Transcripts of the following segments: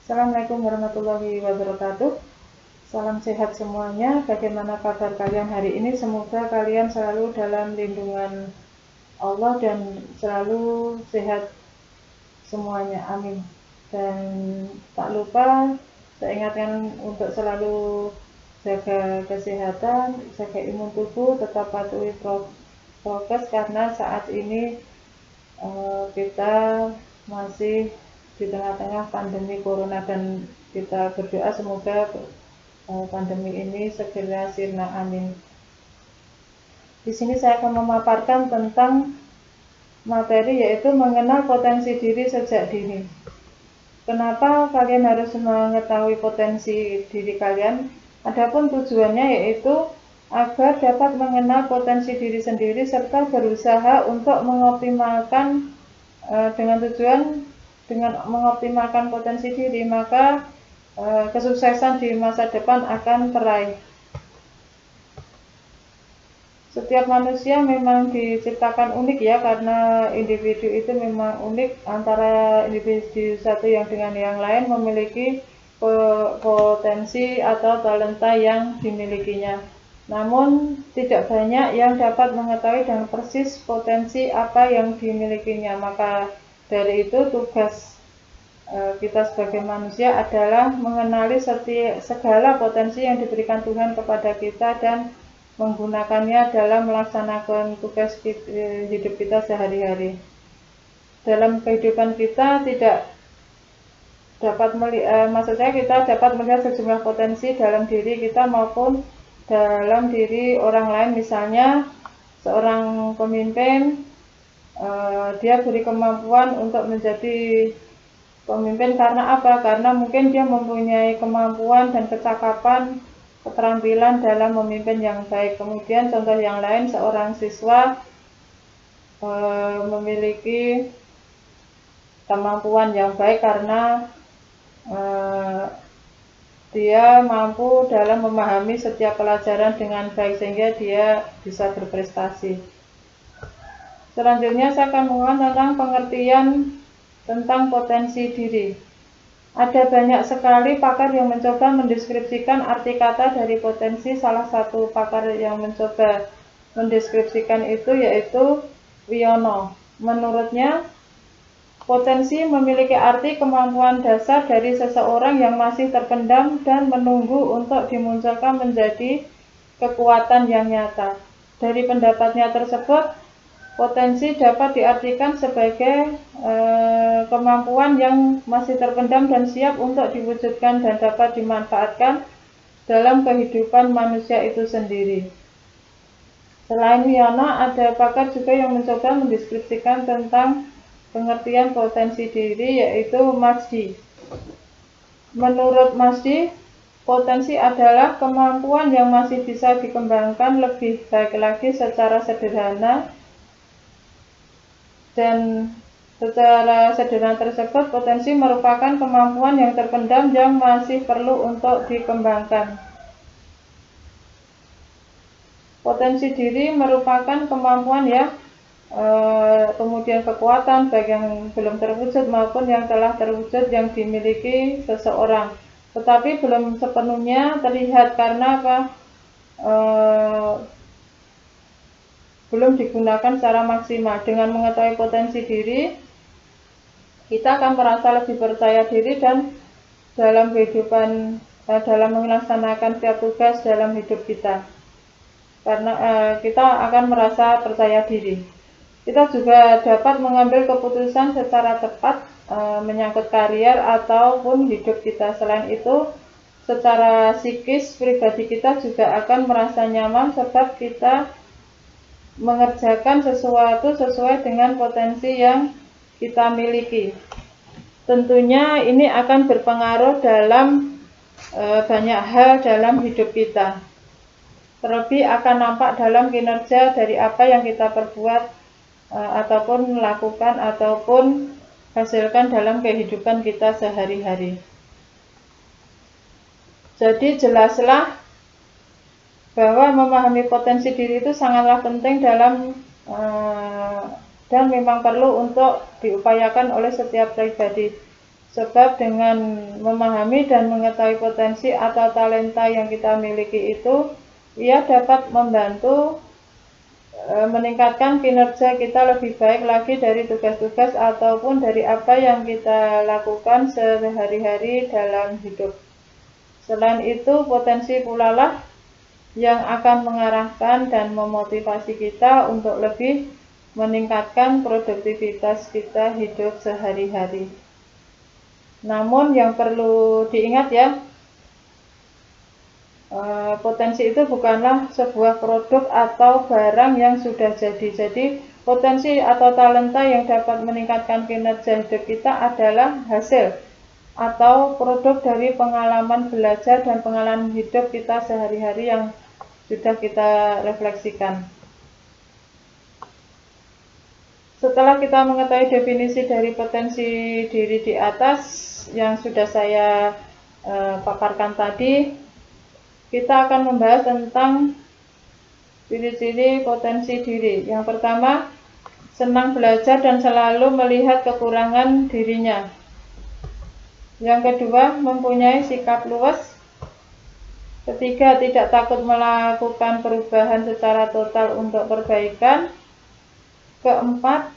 Assalamualaikum warahmatullahi wabarakatuh. Salam sehat semuanya. Bagaimana kabar kalian hari ini? Semoga kalian selalu dalam lindungan Allah dan selalu sehat semuanya. Amin. Dan tak lupa saya ingatkan untuk selalu jaga kesehatan, jaga imun tubuh, tetap patuhi prokes karena saat ini kita masih di tengah-tengah pandemi corona dan kita berdoa semoga pandemi ini segera sirna, amin. Di sini saya akan memaparkan tentang materi yaitu mengenal potensi diri sejak dini. Kenapa kalian harus mengetahui potensi diri kalian? Adapun tujuannya yaitu agar dapat mengenal potensi diri sendiri serta berusaha untuk mengoptimalkan dengan mengoptimalkan potensi diri, maka kesuksesan di masa depan akan teraih. Setiap manusia memang diciptakan unik ya, karena individu itu memang unik. Antara individu satu yang dengan yang lain memiliki potensi atau talenta yang dimilikinya. Namun tidak banyak yang dapat mengetahui dengan persis potensi apa yang dimilikinya. Maka dari itu tugas kita sebagai manusia adalah mengenali segala potensi yang diberikan Tuhan kepada kita dan menggunakannya dalam melaksanakan tugas hidup kita sehari-hari. Dalam kehidupan kita tidak dapat kita dapat melihat sejumlah potensi dalam diri kita maupun dalam diri orang lain. Misalnya seorang pemimpin, dia beri kemampuan untuk menjadi pemimpin karena apa? Karena mungkin dia mempunyai kemampuan dan kecakapan, keterampilan dalam memimpin yang baik. Kemudian contoh yang lain, seorang siswa memiliki kemampuan yang baik karena dia mampu dalam memahami setiap pelajaran dengan baik sehingga dia bisa berprestasi. Selanjutnya saya akan mengatakan tentang pengertian tentang potensi diri. Ada banyak sekali pakar yang mencoba mendeskripsikan arti kata dari potensi. Salah satu pakar yang mencoba mendeskripsikan itu yaitu Wiono. Menurutnya, potensi memiliki arti kemampuan dasar dari seseorang yang masih terpendam dan menunggu untuk dimunculkan menjadi kekuatan yang nyata. Dari pendapatnya tersebut, potensi dapat diartikan sebagai kemampuan yang masih terpendam dan siap untuk diwujudkan dan dapat dimanfaatkan dalam kehidupan manusia itu sendiri. Selain Wiono, ada pakar juga yang mencoba mendeskripsikan tentang pengertian potensi diri yaitu Masdi. Menurut Masdi, potensi adalah kemampuan yang masih bisa dikembangkan lebih baik lagi secara sederhana. Dan secara sederhana tersebut, potensi merupakan kemampuan yang terpendam yang masih perlu untuk dikembangkan. Potensi diri merupakan kemampuan ya, kemudian kekuatan baik yang belum terwujud maupun yang telah terwujud yang dimiliki seseorang, tetapi belum sepenuhnya terlihat karena apa? Belum digunakan secara maksimal. Dengan mengetahui potensi diri, kita akan merasa lebih percaya diri dan dalam kehidupan, dalam melaksanakan setiap tugas dalam hidup kita. Karena kita akan merasa percaya diri. Kita juga dapat mengambil keputusan secara tepat menyangkut karier ataupun hidup kita. Selain itu, secara psikis pribadi kita juga akan merasa nyaman sebab kita mengerjakan sesuatu sesuai dengan potensi yang kita miliki. Tentunya ini akan berpengaruh dalam banyak hal dalam hidup kita. Terlebih akan nampak dalam kinerja dari apa yang kita perbuat ataupun lakukan ataupun hasilkan dalam kehidupan kita sehari-hari. Jadi jelaslah bahwa memahami potensi diri itu sangatlah penting dalam dan memang perlu untuk diupayakan oleh setiap pribadi. Sebab dengan memahami dan mengetahui potensi atau talenta yang kita miliki itu, ia dapat membantu meningkatkan kinerja kita lebih baik lagi dari tugas-tugas ataupun dari apa yang kita lakukan sehari-hari dalam hidup. Selain itu, potensi pula lah yang akan mengarahkan dan memotivasi kita untuk lebih meningkatkan produktivitas kita hidup sehari-hari. Namun yang perlu diingat ya, potensi itu bukanlah sebuah produk atau barang yang sudah jadi. Jadi potensi atau talenta yang dapat meningkatkan kinerja hidup kita adalah hasil atau produk dari pengalaman belajar dan pengalaman hidup kita sehari-hari yang sudah kita refleksikan. Setelah kita mengetahui definisi dari potensi diri di atas yang sudah saya paparkan tadi, kita akan membahas tentang ciri-ciri potensi diri. Yang pertama, senang belajar dan selalu melihat kekurangan dirinya. Yang kedua, mempunyai sikap luas. Ketiga, tidak takut melakukan perubahan secara total untuk perbaikan. Keempat,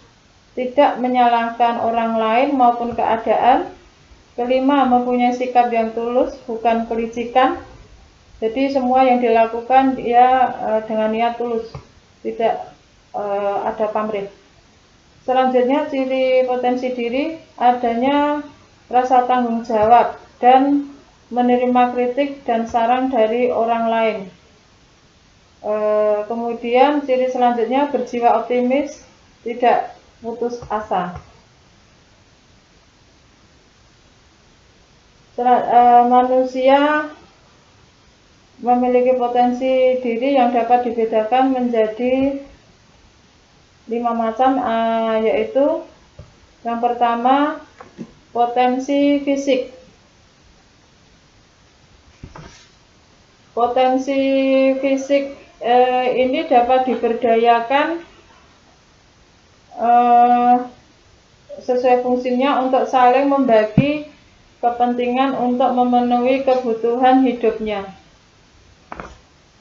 tidak menyalahkan orang lain maupun keadaan. Kelima, mempunyai sikap yang tulus, bukan kelicikan. Jadi semua yang dilakukan dia dengan niat tulus, tidak ada pamrih. Selanjutnya, ciri potensi diri adanya rasa tanggung jawab dan menerima kritik dan saran dari orang lain. Kemudian ciri selanjutnya berjiwa optimis, tidak putus asa. Manusia memiliki potensi diri yang dapat dibedakan menjadi 5 macam, yaitu yang pertama, potensi fisik. Potensi fisik ini dapat diberdayakan sesuai fungsinya untuk saling membagi kepentingan untuk memenuhi kebutuhan hidupnya.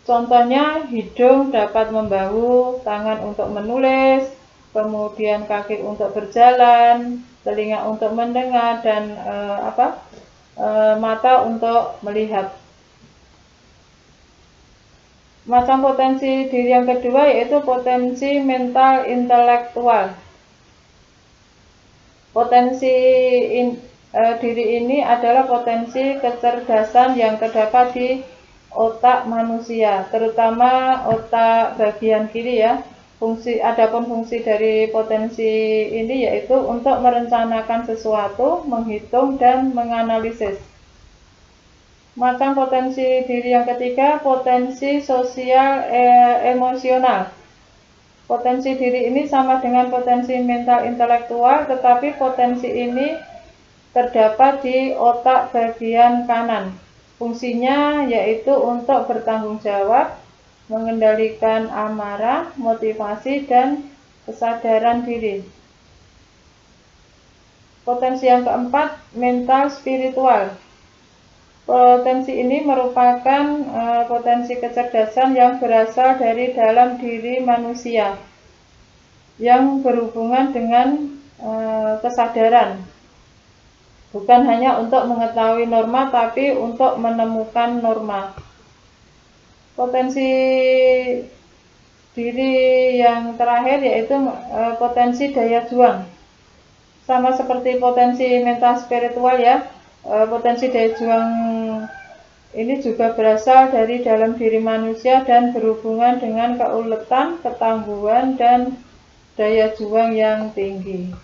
Contohnya, hidung dapat membahu, tangan untuk menulis, kemudian kaki untuk berjalan, telinga untuk mendengar, dan mata untuk melihat. Macam potensi diri yang kedua yaitu potensi mental intelektual. Potensi diri ini adalah potensi kecerdasan yang terdapat di otak manusia, terutama otak bagian kiri ya. Adapun fungsi dari potensi ini yaitu untuk merencanakan sesuatu, menghitung dan menganalisis. Macam potensi diri yang ketiga, potensi sosial emosional. Potensi diri ini sama dengan potensi mental intelektual, tetapi potensi ini terdapat di otak bagian kanan. Fungsinya yaitu untuk bertanggung jawab, mengendalikan amarah, motivasi, dan kesadaran diri. Potensi yang keempat, mental spiritual. Potensi ini merupakan potensi kecerdasan yang berasal dari dalam diri manusia, yang berhubungan dengan kesadaran. Bukan hanya untuk mengetahui norma, tapi untuk menemukan norma. Potensi diri yang terakhir yaitu potensi daya juang. Sama seperti potensi mental spiritual ya, potensi daya juang ini juga berasal dari dalam diri manusia dan berhubungan dengan keuletan, ketangguhan, dan daya juang yang tinggi.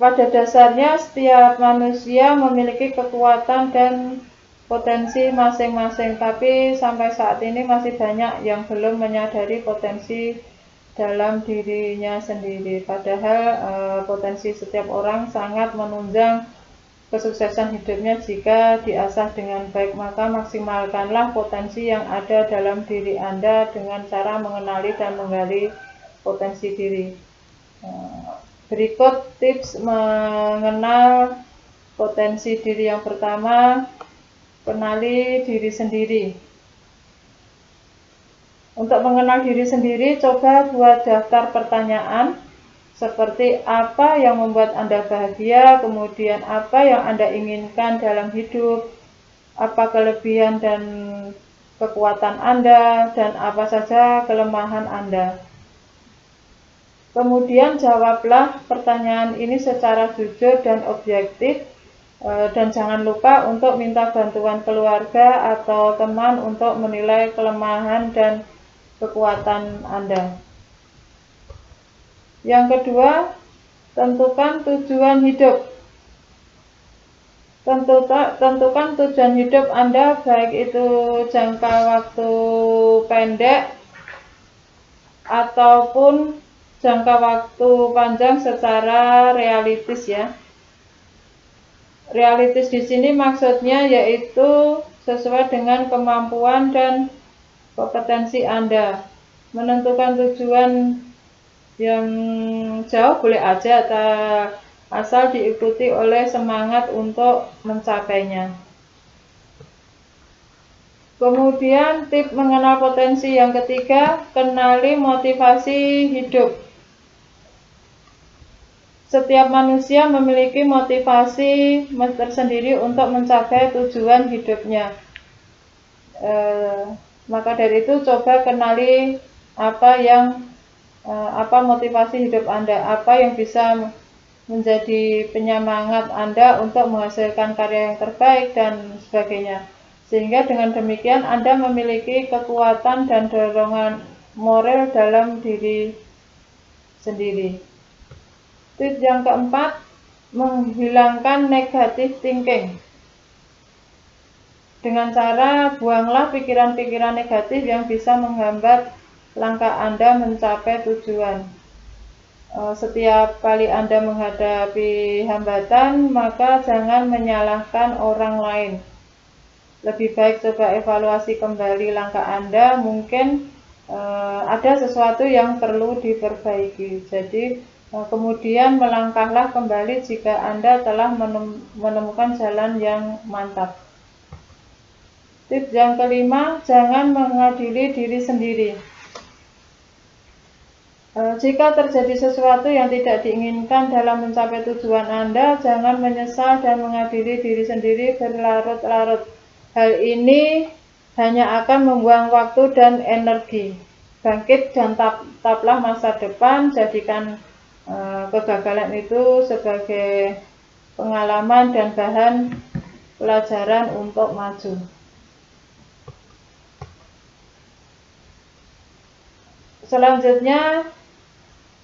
Pada dasarnya, setiap manusia memiliki kekuatan dan potensi masing-masing, tapi sampai saat ini masih banyak yang belum menyadari potensi dalam dirinya sendiri. Padahal potensi setiap orang sangat menunjang kesuksesan hidupnya jika diasah dengan baik. Maka maksimalkanlah potensi yang ada dalam diri Anda dengan cara mengenali dan menggali potensi diri. Berikut tips mengenal potensi diri. Yang pertama, kenali diri sendiri. Untuk mengenal diri sendiri, coba buat daftar pertanyaan seperti apa yang membuat Anda bahagia, kemudian apa yang Anda inginkan dalam hidup, apa kelebihan dan kekuatan Anda, dan apa saja kelemahan Anda. Kemudian jawablah pertanyaan ini secara jujur dan objektif, dan jangan lupa untuk minta bantuan keluarga atau teman untuk menilai kelemahan dan kekuatan Anda. Yang kedua, tentukan tujuan hidup. Tentukan tujuan hidup Anda, baik itu jangka waktu pendek ataupun jangka waktu panjang secara realistis ya. Realistis di sini maksudnya yaitu sesuai dengan kemampuan dan kompetensi Anda. Menentukan tujuan yang jauh boleh aja, asal diikuti oleh semangat untuk mencapainya. Kemudian tips mengenal potensi yang ketiga, kenali motivasi hidup. Setiap manusia memiliki motivasi tersendiri untuk mencapai tujuan hidupnya. Maka dari itu coba kenali apa motivasi hidup Anda, apa yang bisa menjadi penyemangat Anda untuk menghasilkan karya yang terbaik dan sebagainya. Sehingga dengan demikian Anda memiliki kekuatan dan dorongan moral dalam diri sendiri. Tips yang keempat, menghilangkan negative thinking. Dengan cara buanglah pikiran-pikiran negatif yang bisa menghambat langkah Anda mencapai tujuan. Setiap kali Anda menghadapi hambatan, maka jangan menyalahkan orang lain. Lebih baik coba evaluasi kembali langkah Anda, mungkin ada sesuatu yang perlu diperbaiki. Jadi kemudian melangkahlah kembali jika Anda telah menemukan jalan yang mantap. Tips yang kelima, jangan mengadili diri sendiri. Jika terjadi sesuatu yang tidak diinginkan dalam mencapai tujuan Anda, jangan menyesal dan mengadili diri sendiri berlarut-larut. Hal ini hanya akan membuang waktu dan energi. Bangkit dan tataplah masa depan, jadikan kegagalan itu sebagai pengalaman dan bahan pelajaran untuk maju. Selanjutnya,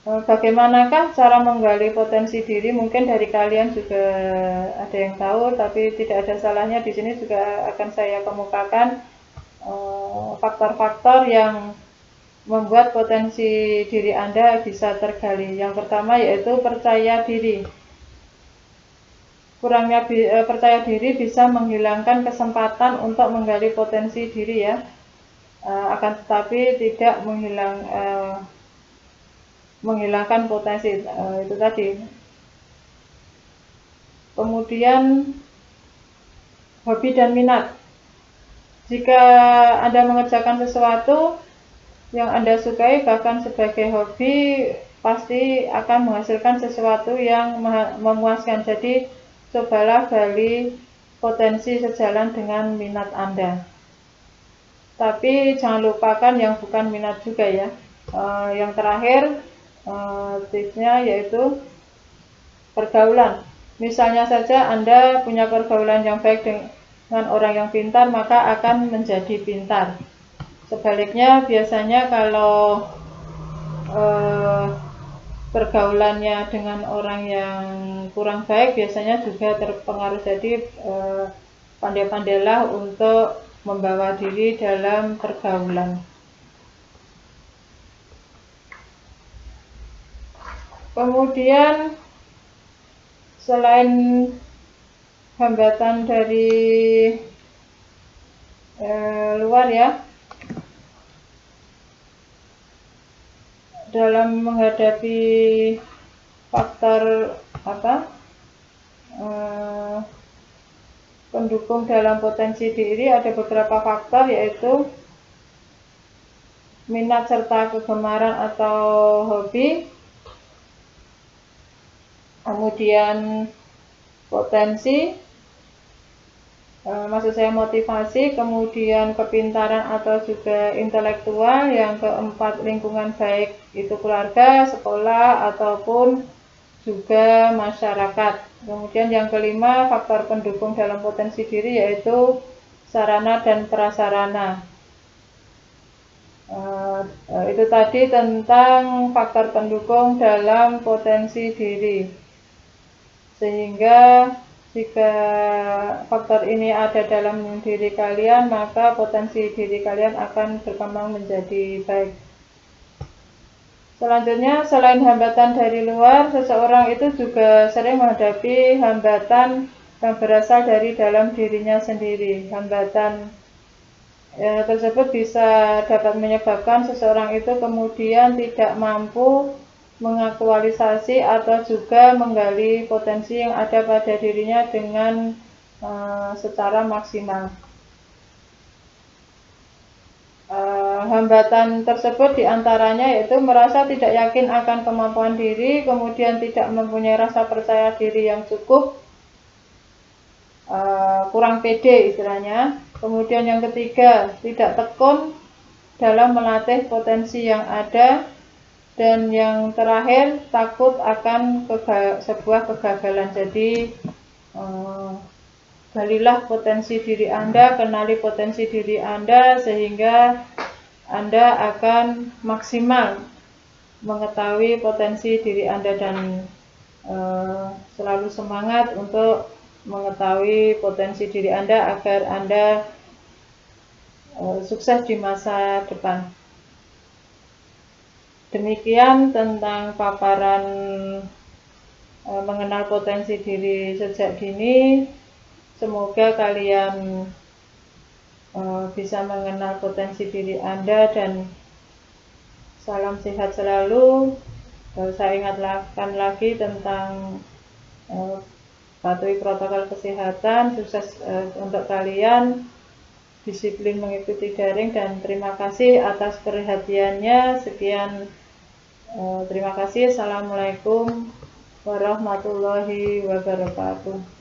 bagaimanakah cara menggali potensi diri? Mungkin dari kalian juga ada yang tahu, tapi tidak ada salahnya di sini juga akan saya kemukakan faktor-faktor yang membuat potensi diri Anda bisa tergali. Yang pertama yaitu percaya diri. Kurangnya percaya diri bisa menghilangkan kesempatan untuk menggali potensi diri ya. Akan tetapi tidak menghilangkan potensi itu tadi. Kemudian hobi dan minat. Jika Anda mengerjakan sesuatu yang Anda sukai, bahkan sebagai hobi, pasti akan menghasilkan sesuatu yang memuaskan. Jadi cobalah gali potensi sejalan dengan minat Anda. Tapi jangan lupakan yang bukan minat juga ya. Yang terakhir tipsnya yaitu pergaulan. Misalnya saja Anda punya pergaulan yang baik dengan orang yang pintar, maka akan menjadi pintar. Sebaliknya biasanya kalau pergaulannya dengan orang yang kurang baik, biasanya juga terpengaruh. Jadi pandai-pandailah untuk membawa diri dalam pergaulan. Kemudian selain hambatan dari luar ya, dalam menghadapi faktor pendukung dalam potensi diri ada beberapa faktor, yaitu minat serta kegemaran atau hobi, kemudian potensi, maksud saya motivasi, kemudian kepintaran atau juga intelektual, yang keempat lingkungan baik itu keluarga, sekolah, ataupun juga masyarakat. Kemudian yang kelima faktor pendukung dalam potensi diri yaitu sarana dan prasarana. Itu tadi tentang faktor pendukung dalam potensi diri. Sehingga jika faktor ini ada dalam diri kalian, maka potensi diri kalian akan berkembang menjadi baik. Selanjutnya, selain hambatan dari luar, seseorang itu juga sering menghadapi hambatan yang berasal dari dalam dirinya sendiri. Hambatan tersebut bisa dapat menyebabkan seseorang itu kemudian tidak mampu mengaktualisasi atau juga menggali potensi yang ada pada dirinya dengan secara maksimal. Hambatan tersebut diantaranya yaitu merasa tidak yakin akan kemampuan diri, kemudian tidak mempunyai rasa percaya diri yang cukup, kurang pede istilahnya. Kemudian yang ketiga, tidak tekun dalam melatih potensi yang ada. Dan yang terakhir, takut akan sebuah kegagalan. Jadi galilah potensi diri Anda, kenali potensi diri Anda, sehingga Anda akan maksimal mengetahui potensi diri Anda dan selalu semangat untuk mengetahui potensi diri Anda agar Anda sukses di masa depan. Demikian tentang paparan mengenal potensi diri sejak dini. Semoga kalian bisa mengenal potensi diri Anda dan salam sehat selalu. Saya ingatkan lagi tentang patuhi protokol kesehatan. Sukses untuk kalian, disiplin mengikuti daring, dan terima kasih atas perhatiannya. Sekian, terima kasih. Assalamualaikum warahmatullahi wabarakatuh.